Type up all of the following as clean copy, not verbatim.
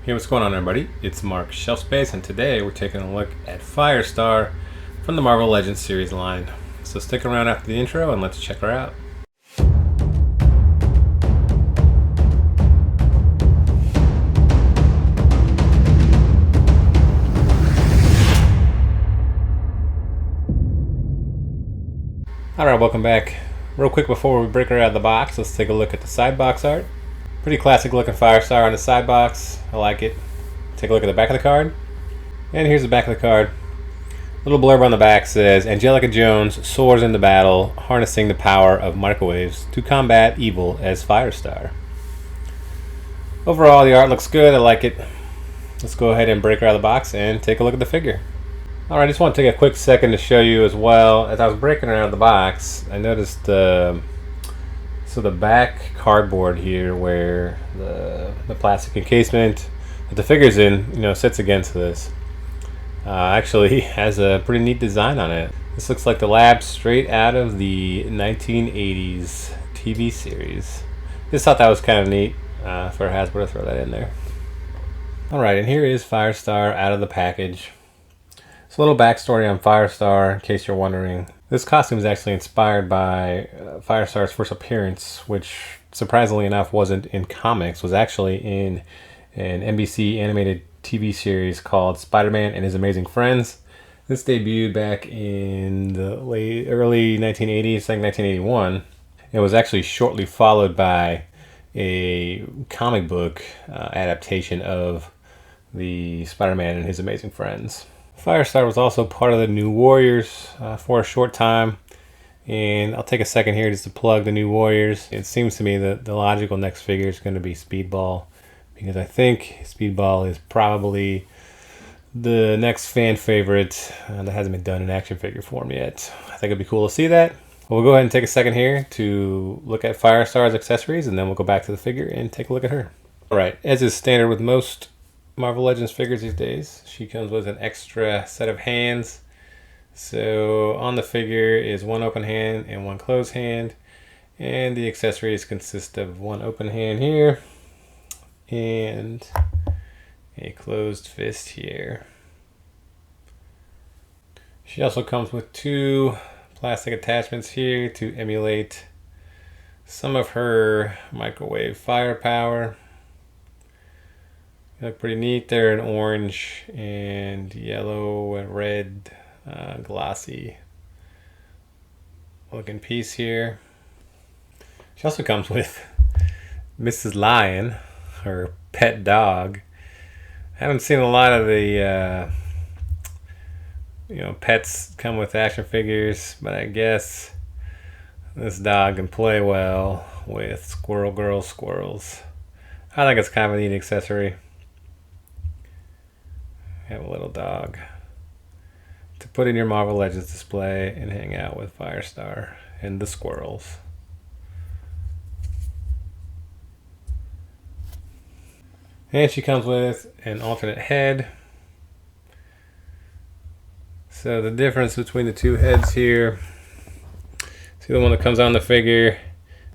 Hey, what's going on, everybody? It's Mark Shelf Space, and today we're taking a look at Firestar from the Marvel Legends series line. So stick around after the intro and let's check her out. Alright, welcome back. Real quick before we break her out of the box, let's take a look at the side box art. Pretty classic looking Firestar on the side box. I like it. Take a look at the back of the card. And here's the back of the card. Little blurb on the back says, Angelica Jones soars into battle, harnessing the power of microwaves to combat evil as Firestar. Overall, the art looks good. I like it. Let's go ahead and break her out of the box and take a look at the figure. Alright, I just want to take a quick second to show you as well. As I was breaking her out of the box, I noticed the back cardboard here where the plastic encasement that the figure's in, sits against this. Actually has a pretty neat design on it. This looks like the lab straight out of the 1980s TV series. Just thought that was kind of neat for Hasbro to throw that in there. Alright, and here is Firestar out of the package. So a little backstory on Firestar, in case you're wondering. This costume is actually inspired by Firestar's first appearance, which surprisingly enough wasn't in comics, was actually in an NBC animated TV series called Spiderman and His Amazing Friends. This debuted back in the early 1980s, I think 1981. It was actually shortly followed by a comic book adaptation of the Spider-Man and His Amazing Friends. Firestar was also part of the New Warriors for a short time, and I'll take a second here just to plug the New Warriors. It seems to me that the logical next figure is going to be Speedball, because I think Speedball is probably the next fan favorite that hasn't been done in action figure form yet. I think it'd be cool to see that. We'll go ahead and take a second here to look at Firestar's accessories, and then we'll go back to the figure and take a look at her. Alright, as is standard with most Marvel Legends figures these days, she comes with an extra set of hands. So on the figure is one open hand and one closed hand, and the accessories consist of one open hand here and a closed fist here. She also comes with two plastic attachments here to emulate some of her microwave firepower. They look pretty neat. They're an orange and yellow and red glossy looking piece here. She also comes with Mrs. Lion, her pet dog. I haven't seen a lot of the pets come with action figures, but I guess this dog can play well with Squirrel Girl squirrels. I think it's kind of a neat accessory. Have a little dog to put in your Marvel Legends display and hang out with Firestar and the squirrels. And she comes with an alternate head. So the difference between the two heads here, see the one that comes on the figure,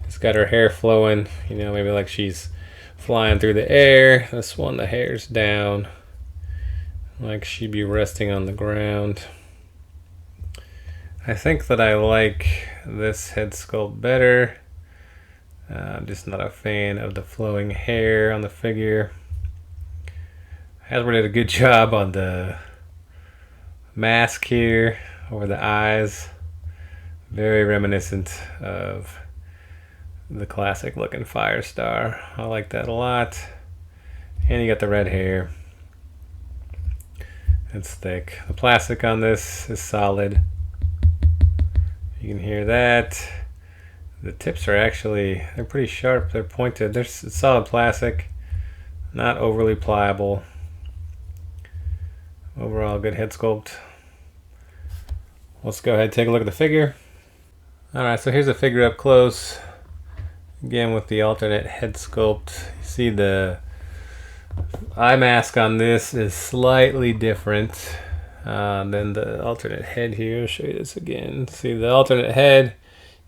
it's got her hair flowing, maybe like she's flying through the air. This one, the hair's down, like she'd be resting on the ground. I think that I like this head sculpt better. I'm just not a fan of the flowing hair on the figure. Hasbro did a good job on the mask here over the eyes. Very reminiscent of the classic looking Firestar. I like that a lot. And you got the red hair. It's thick. The plastic on this is solid. You can hear that. The tips are they're pretty sharp. They're pointed. It's solid plastic. Not overly pliable. Overall, good head sculpt. Let's go ahead and take a look at the figure. Alright, so here's the figure up close. Again with the alternate head sculpt. You see the eye mask on this is slightly different than the alternate head here. I'll show you this again. See the alternate head,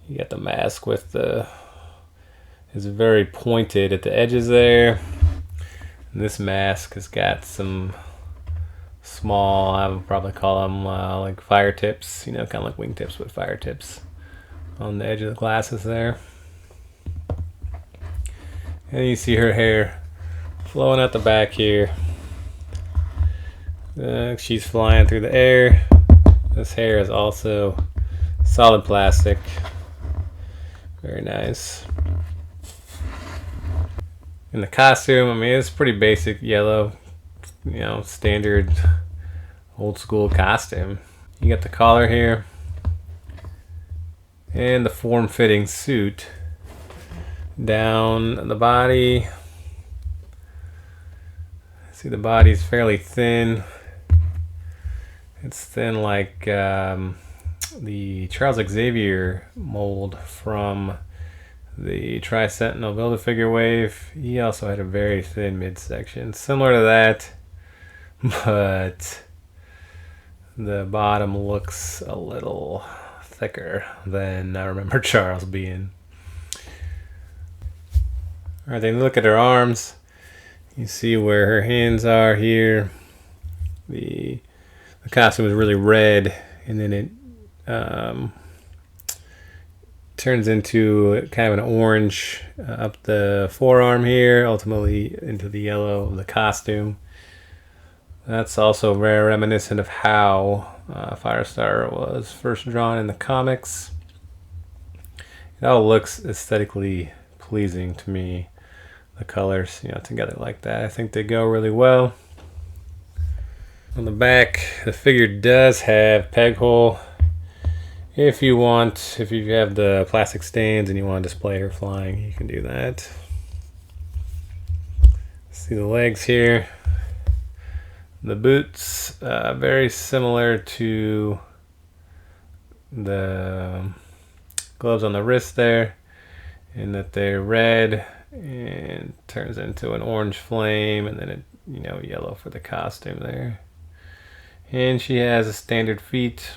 you got the mask with is very pointed at the edges there. And this mask has got some small, I would probably call them like fire tips, you know, kind of like wingtips with fire tips on the edge of the glasses there. And you see her hair flowing out the back here. She's flying through the air. This hair is also solid plastic. Very nice. And the costume, I mean, it's pretty basic yellow, you know, standard old school costume. You got the collar here and the form-fitting suit. Down the body, see the body's fairly thin. It's thin like the Charles Xavier mold from the Tri-Sentinel Build-A-Figure wave. He also had a very thin midsection, similar to that, but the bottom looks a little thicker than I remember Charles being. Alright, then look at her arms. You see where her hands are here. The costume is really red, and then it turns into kind of an orange up the forearm here, ultimately into the yellow of the costume. That's also very reminiscent of how Firestar was first drawn in the comics. It all looks aesthetically pleasing to me. The colors, you know, together like that, I think they go really well. On the back, the figure does have peg hole. If you have the plastic stands and you want to display her flying, you can do that. See the legs here. The boots, very similar to the gloves on the wrist there, in that they're red and turns into an orange flame, and then it, you know, yellow for the costume there. And she has a standard feet,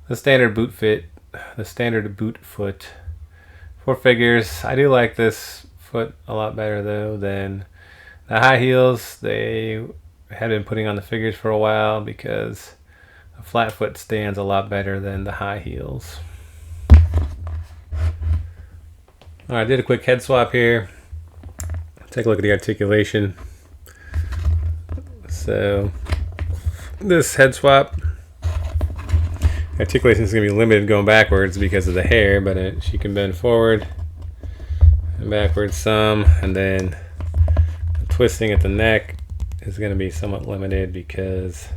the standard boot foot for figures. I do like this foot a lot better though than the high heels they had been putting on the figures for a while, because a flat foot stands a lot better than the high heels. Alright, I did a quick head swap here. Take a look at the articulation. So this head swap, articulation is going to be limited going backwards because of the hair, but she can bend forward and backwards some, and then the twisting at the neck is going to be somewhat limited because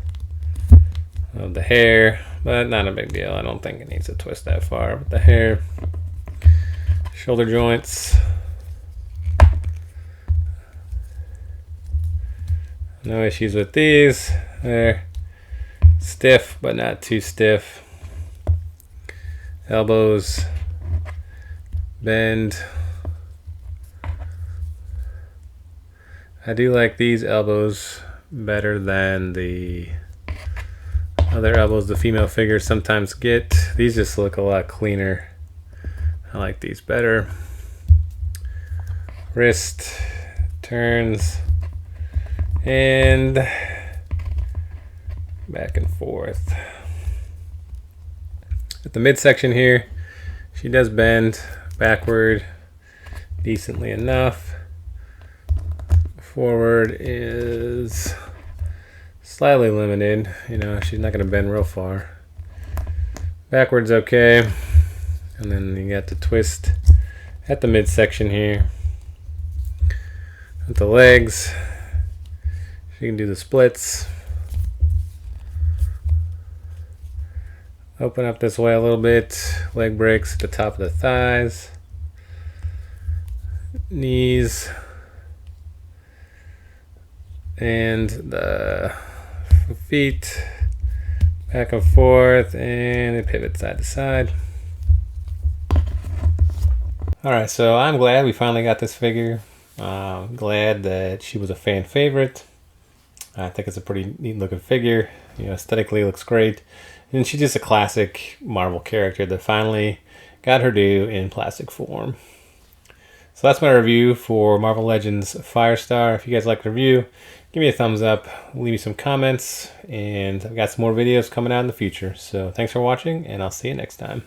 of the hair, but not a big deal. I don't think it needs to twist that far with the hair. Shoulder joints, no issues with these. They're stiff but not too stiff. Elbows bend. I do like these elbows better than the other elbows the female figures sometimes get. These just look a lot cleaner. I like these better. Wrist turns and back and forth. At the midsection here, she does bend backward decently enough. Forward is slightly limited. You know, she's not going to bend real far. Backwards okay. And then you got the twist at the midsection here. With the legs, you can do the splits. Open up this way a little bit. Leg breaks at the top of the thighs. Knees. And the feet. Back and forth. And it pivots side to side. Alright, so I'm glad we finally got this figure. Glad that she was a fan favorite. I think it's a pretty neat looking figure. You know, aesthetically looks great. And she's just a classic Marvel character that finally got her due in plastic form. So that's my review for Marvel Legends Firestar. If you guys like the review, give me a thumbs up, leave me some comments, and I've got some more videos coming out in the future. So thanks for watching, and I'll see you next time.